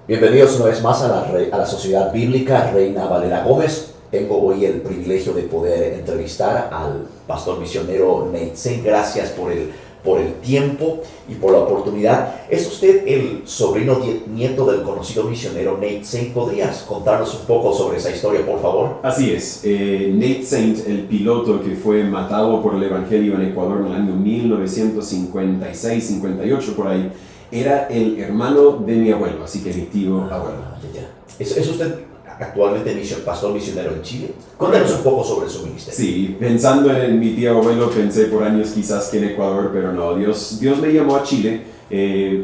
Bienvenidos una vez más a la Sociedad Bíblica Reina Valera Gómez. Tengo hoy el privilegio de poder entrevistar al pastor misionero Nate Saint. Gracias por el tiempo y por la oportunidad. ¿Es usted el sobrino nieto del conocido misionero Nate Saint? ¿Podrías contarnos un poco sobre esa historia, por favor? Así es. Nate Saint, el piloto que fue matado por el Evangelio en Ecuador en el año 1956-58 por ahí, era el hermano de mi abuelo, así que mi tío abuelo. ¿Es usted actualmente pastor misionero en Chile? Cuéntanos un poco sobre su ministerio. Sí, pensando en mi tío abuelo, pensé por años quizás que en Ecuador, pero no, Dios me llamó a Chile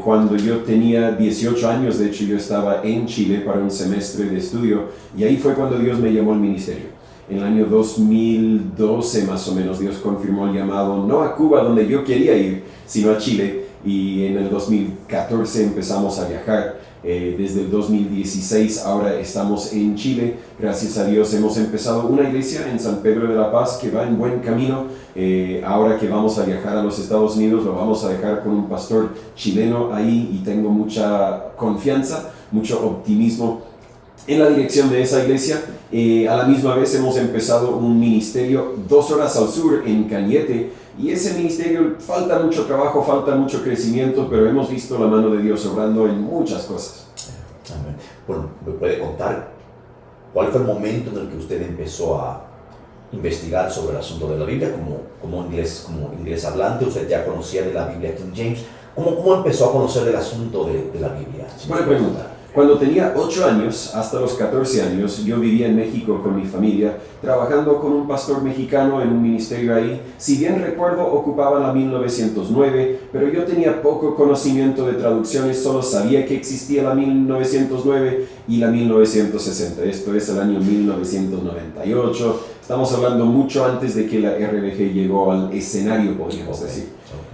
cuando yo tenía 18 años. De hecho, yo estaba en Chile para un semestre de estudio y ahí fue cuando Dios me llamó al ministerio. En el año 2012 más o menos, Dios confirmó el llamado, no a Cuba donde yo quería ir, sino a Chile. Y en el 2014 empezamos a viajar. Desde el 2016 ahora estamos en Chile. Gracias a Dios hemos empezado una iglesia en San Pedro de la Paz que va en buen camino. Ahora que vamos a viajar a los Estados Unidos, lo vamos a dejar con un pastor chileno ahí y tengo mucha confianza, mucho optimismo en la dirección de esa iglesia. A la misma vez hemos empezado un ministerio 2 horas al sur en Cañete. Y ese ministerio falta mucho trabajo, falta mucho crecimiento, pero hemos visto la mano de Dios obrando en muchas cosas. Amén. Bueno, ¿me puede contar cuál fue el momento en el que usted empezó a investigar sobre el asunto de la Biblia? Como inglés hablante, usted ya conocía de la Biblia King James. ¿Cómo empezó a conocer del asunto de la Biblia? Buena pregunta. Cuando tenía 8 años, hasta los 14 años, yo vivía en México con mi familia, trabajando con un pastor mexicano en un ministerio ahí. Si bien recuerdo, ocupaba la 1909, pero yo tenía poco conocimiento de traducciones, solo sabía que existía la 1909 y la 1960. Esto es el año 1998. Estamos hablando mucho antes de que la RBG llegó al escenario, podríamos decir.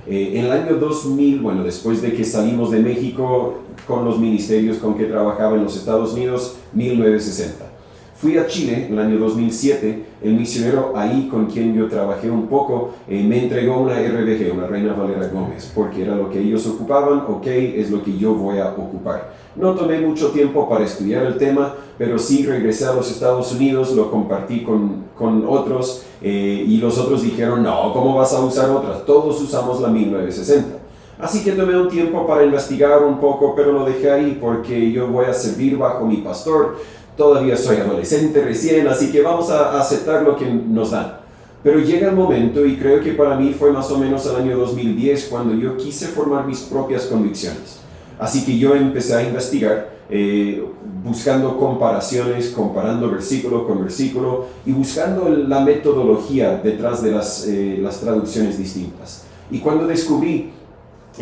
En el año 2000, después de que salimos de México con los ministerios con que trabajaba en los Estados Unidos, 1960. Fui a Chile en el año 2007, el misionero ahí con quien yo trabajé un poco me entregó una RBG, una Reina Valera Gómez, porque era lo que ellos ocupaban, es lo que yo voy a ocupar. No tomé mucho tiempo para estudiar el tema, pero sí regresé a los Estados Unidos, lo compartí con otros y los otros dijeron, no, ¿cómo vas a usar otras? Todos usamos la 1960. Así que tomé un tiempo para investigar un poco, pero lo dejé ahí porque yo voy a servir bajo mi pastor. Todavía soy adolescente recién, así que vamos a aceptar lo que nos dan. Pero llega el momento, y creo que para mí fue más o menos el año 2010, cuando yo quise formar mis propias convicciones. Así que yo empecé a investigar, buscando comparaciones, comparando versículo con versículo y buscando la metodología detrás de las traducciones distintas. Y cuando descubrí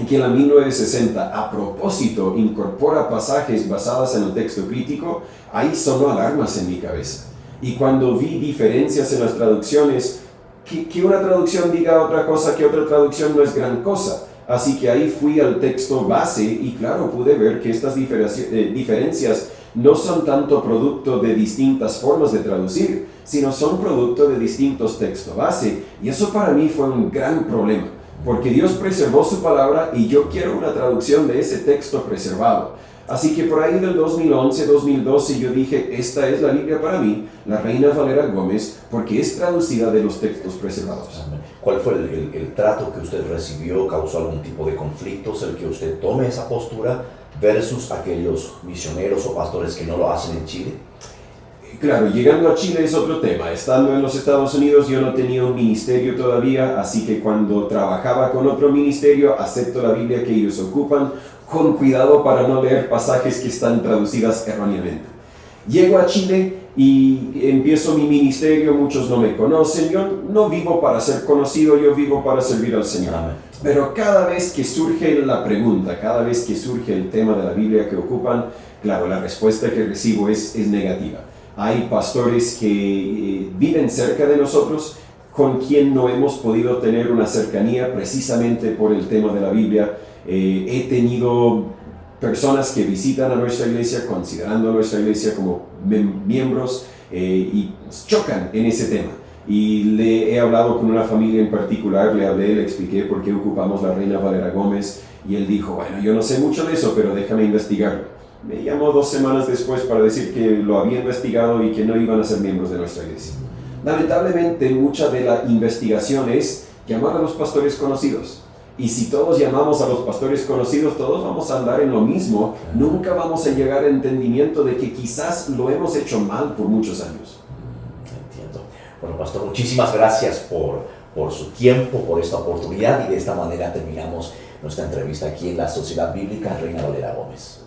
que la 1960 a propósito incorpora pasajes basados en el texto crítico, ahí sonó alarmas en mi cabeza. Y cuando vi diferencias en las traducciones, que una traducción diga otra cosa que otra traducción no es gran cosa. Así que ahí fui al texto base y claro, pude ver que estas diferencias no son tanto producto de distintas formas de traducir, sino son producto de distintos textos base. Y eso para mí fue un gran problema. Porque Dios preservó su palabra y yo quiero una traducción de ese texto preservado. Así que por ahí del 2011, 2012 yo dije, esta es la Biblia para mí, la Reina Valera Gómez, porque es traducida de los textos preservados. ¿Cuál fue el trato que usted recibió? ¿Causó algún tipo de conflictos el que usted tome esa postura versus aquellos misioneros o pastores que no lo hacen en Chile? Claro, llegando a Chile es otro tema. Estando en los Estados Unidos yo no tenía un ministerio todavía, así que cuando trabajaba con otro ministerio acepto la Biblia que ellos ocupan, con cuidado para no leer pasajes que están traducidas erróneamente. Llego a Chile y empiezo mi ministerio, muchos no me conocen, yo no vivo para ser conocido, yo vivo para servir al Señor. Amén. Pero cada vez que surge la pregunta, cada vez que surge el tema de la Biblia que ocupan, claro, la respuesta que recibo es negativa. Hay pastores que viven cerca de nosotros, con quien no hemos podido tener una cercanía precisamente por el tema de la Biblia. He tenido personas que visitan a nuestra iglesia, considerando a nuestra iglesia como miembros, y chocan en ese tema. Y le he hablado con una familia en particular, le expliqué por qué ocupamos la Reina Valera Gómez, y él dijo, bueno, yo no sé mucho de eso, pero déjame investigarlo. Me llamó 2 semanas después para decir que lo había investigado y que no iban a ser miembros de nuestra iglesia. Lamentablemente, mucha de la investigación es llamar a los pastores conocidos. Y si todos llamamos a los pastores conocidos, todos vamos a andar en lo mismo. Nunca vamos a llegar al entendimiento de que quizás lo hemos hecho mal por muchos años. Entiendo. Bueno, pastor, muchísimas gracias por su tiempo, por esta oportunidad, y de esta manera terminamos nuestra entrevista aquí en la Sociedad Bíblica Reina Valera Gómez.